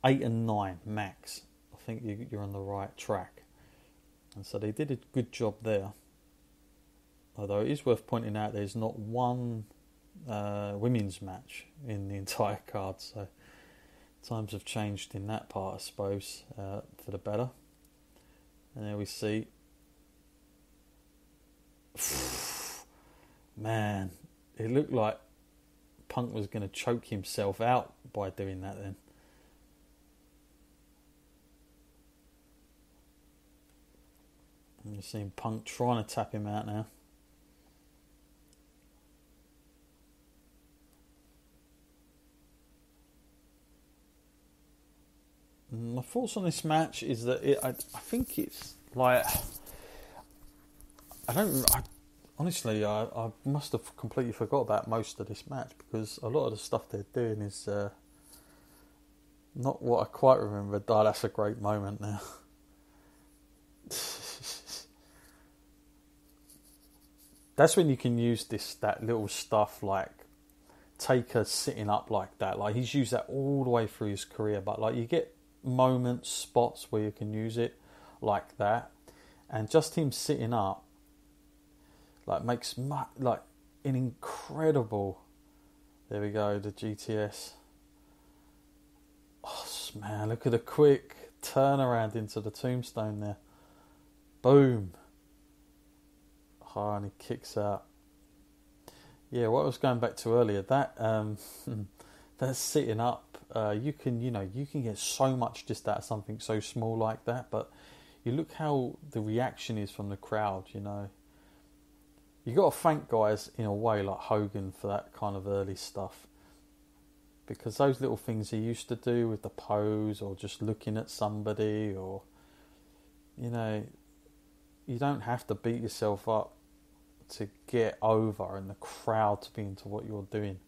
8 and 9 max. I think you're on the right track. And so they did a good job there. Although it is worth pointing out there's not one women's match in the entire card. So times have changed in that part, I suppose, for the better. And there we see. Man, it looked like Punk was going to choke himself out by doing that then. And you're seeing Punk trying to tap him out now. My thoughts on this match is that I think it's like honestly I must have completely forgot about most of this match because a lot of the stuff they're doing is not what I quite remember. Oh, that's a great moment now. That's when you can use that little stuff like Taker sitting up like that. Like he's used that all the way through his career, but like you get moments, spots where you can use it like that, and just him sitting up like makes like an incredible. There we go, the GTS. Oh man, look at the quick turnaround into the tombstone there. Boom. Oh, and he kicks out. Yeah, what I was going back to earlier, that that sitting up, you can get so much just out of something so small like that. But you look how the reaction is from the crowd. You got to thank guys in a way like Hogan for that kind of early stuff, because those little things he used to do with the pose or just looking at somebody, or you don't have to beat yourself up to get over and the crowd to be into what you're doing.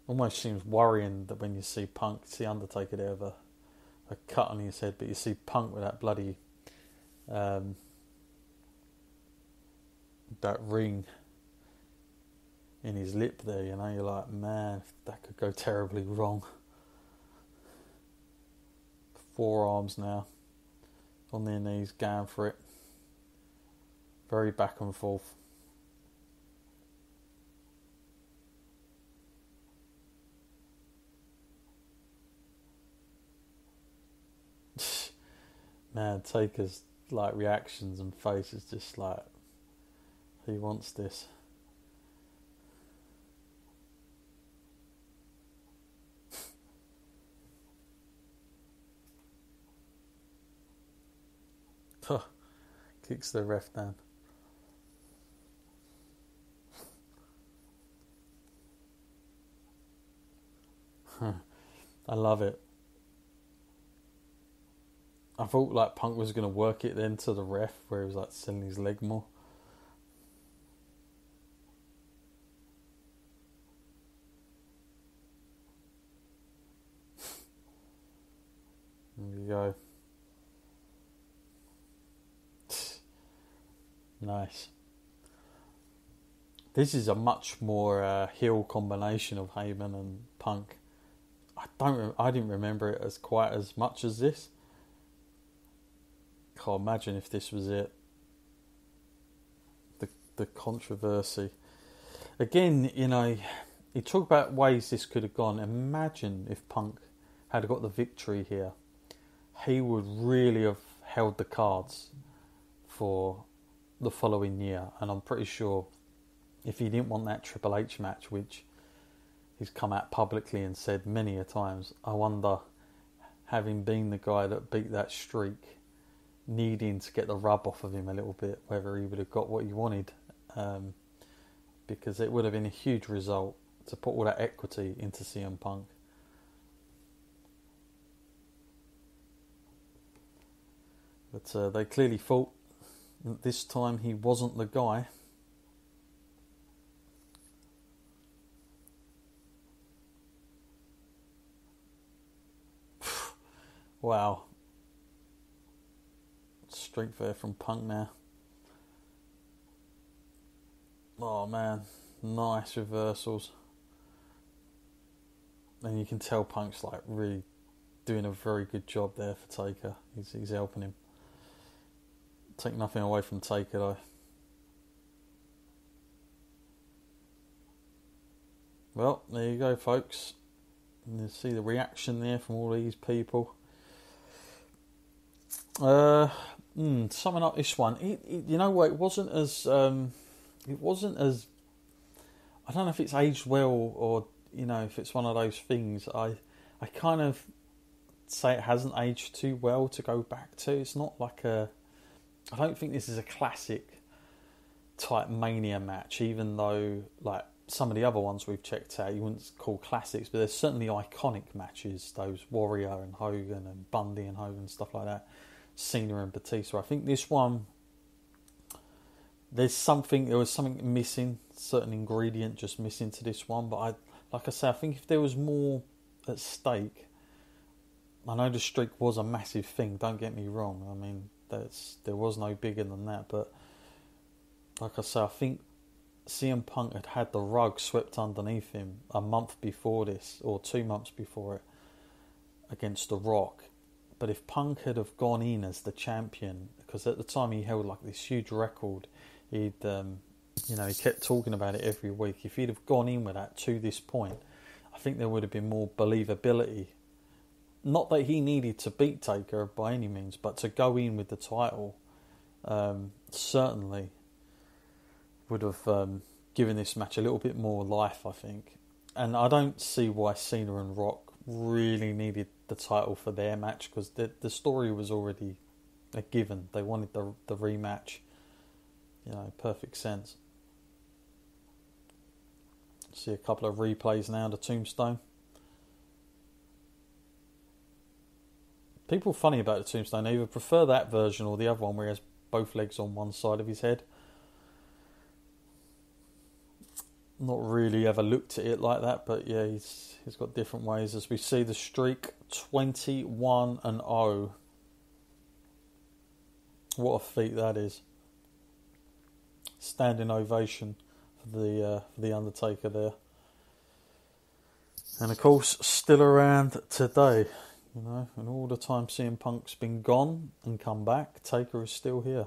Almost seems worrying that when you see Undertaker there with a cut on his head, but you see Punk with that bloody that ring in his lip there, you're like, man, that could go terribly wrong. Forearms now on their knees, going for it. Very back and forth. Man, Taker's like reactions and faces just like he wants this. Kicks the ref down. I love it. I thought like Punk was going to work it then to the ref where he was like selling his leg more. There you go. Nice. This is a much more heel combination of Heyman and Punk. I didn't remember it as quite as much as this. Can't imagine if this was it. The controversy. Again, you talk about ways this could have gone. Imagine if Punk had got the victory here. He would really have held the cards for the following year, and I'm pretty sure if he didn't want that Triple H match, which he's come out publicly and said many a times, I wonder, having been the guy that beat that streak, needing to get the rub off of him a little bit, whether he would have got what he wanted, because it would have been a huge result to put all that equity into CM Punk. But they clearly thought that this time he wasn't the guy. Wow. Strength there from Punk now. Oh man, nice reversals. And you can tell Punk's like really doing a very good job there for Taker. He's helping him. Take nothing away from Taker though. Well, there you go, folks. And you see the reaction there from all these people. Summing up this one, you know what? It wasn't as. I don't know if it's aged well or if it's one of those things. I kind of say it hasn't aged too well to go back to. It's not like a. I don't think this is a classic type Mania match, even though like some of the other ones we've checked out you wouldn't call classics, but there's certainly iconic matches, those Warrior and Hogan and Bundy and Hogan, stuff like that, Cena and Batista. I think this one there was something missing, certain ingredient just missing to this one, but I think if there was more at stake, I know the streak was a massive thing, don't get me wrong, I mean there was no bigger than that, but like I say, I think CM Punk had the rug swept underneath him a month before this, or 2 months before it, against The Rock. But if Punk had have gone in as the champion, because at the time he held like this huge record, he kept talking about it every week. If he'd have gone in with that to this point, I think there would have been more believability. Not that he needed to beat Taker by any means, but to go in with the title, certainly would have given this match a little bit more life, I think. And I don't see why Cena and Rock really needed the title for their match, because the story was already a given. They wanted the rematch. Perfect sense. See a couple of replays now, the Tombstone. People funny about the Tombstone, they either prefer that version or the other one where he has both legs on one side of his head. Not really ever looked at it like that, but yeah, he's got different ways. As we see the streak 21-0. What a feat that is. Standing ovation for the Undertaker there. And of course, still around today. And all the time CM Punk's been gone and come back, Taker is still here.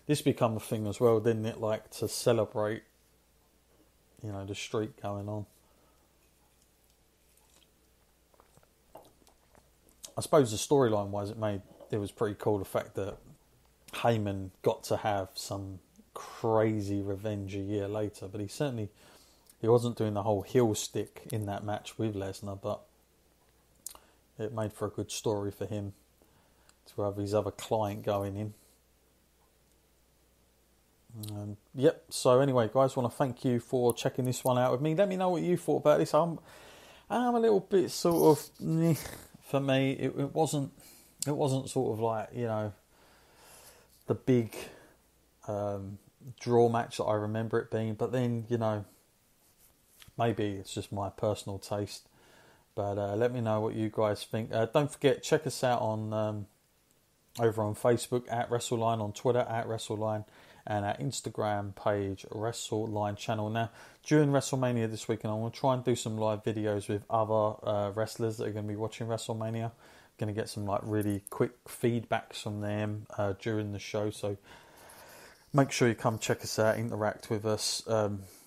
This become a thing as well, didn't it? Like to celebrate, the streak going on. I suppose the storyline wise, it was pretty cool. The fact that Heyman got to have some crazy revenge a year later, but he wasn't doing the whole heel stick in that match with Lesnar, but it made for a good story for him to have his other client going in. So anyway, guys, I want to thank you for checking this one out with me. Let me know what you thought about this. I'm a little bit sort of for me. It wasn't sort of like the big draw match that I remember it being. But then maybe it's just my personal taste. But let me know what you guys think. Don't forget, check us out on over on Facebook at WrestleLine, on Twitter at WrestleLine, and our Instagram page, WrestleLine Channel. Now, during WrestleMania this weekend, I'm going to try and do some live videos with other wrestlers that are going to be watching WrestleMania. Going to get some really quick feedbacks from them during the show. So make sure you come check us out, interact with us,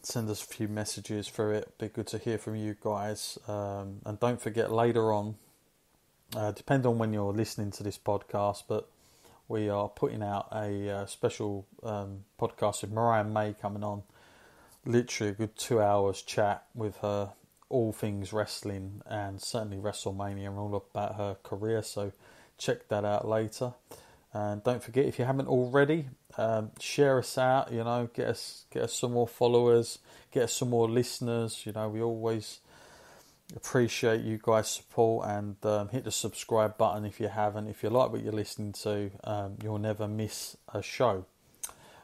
send us a few messages through it. Be good to hear from you guys. And don't forget, later on, depend on when you're listening to this podcast, but we are putting out a special podcast with Mariah May coming on. Literally a good 2 hours chat with her, all things wrestling and certainly WrestleMania and all about her career. So check that out later. And don't forget, if you haven't already, share us out. Get us some more followers, get us some more listeners. We always appreciate you guys' support, and hit the subscribe button if you haven't. If you like what you're listening to, you'll never miss a show.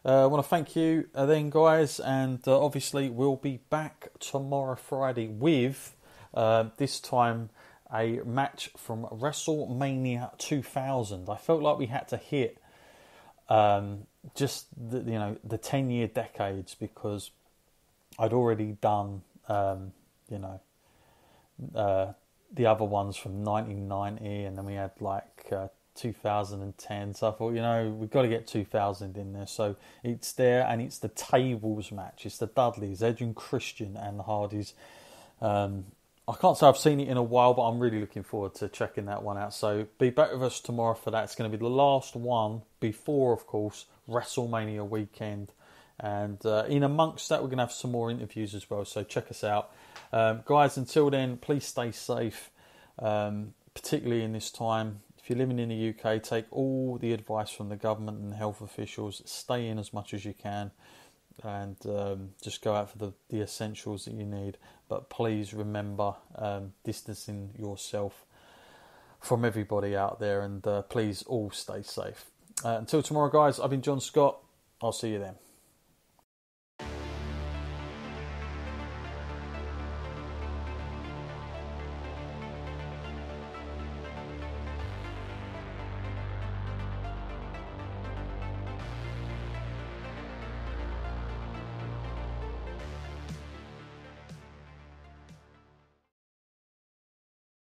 I want to thank you then, guys, and obviously we'll be back tomorrow Friday with this time a match from WrestleMania 2000. I felt like we had to hit just the 10-year decades, because I'd already done the other ones from 1990, and then we had 2010. So I thought, we've got to get 2000 in there. So it's there, and it's the tables match. It's the Dudleys, Edge and Christian, and the Hardys. I can't say I've seen it in a while, but I'm really looking forward to checking that one out. So be back with us tomorrow for that. It's going to be the last one before, of course, WrestleMania weekend. And in amongst that, we're going to have some more interviews as well. So check us out. Guys, until then, please stay safe, particularly in this time. If you're living in the UK, take all the advice from the government and health officials. Stay in as much as you can, and just go out for the essentials that you need. But please remember distancing yourself from everybody out there, and please all stay safe. Until tomorrow, guys, I've been John Scott. I'll see you then.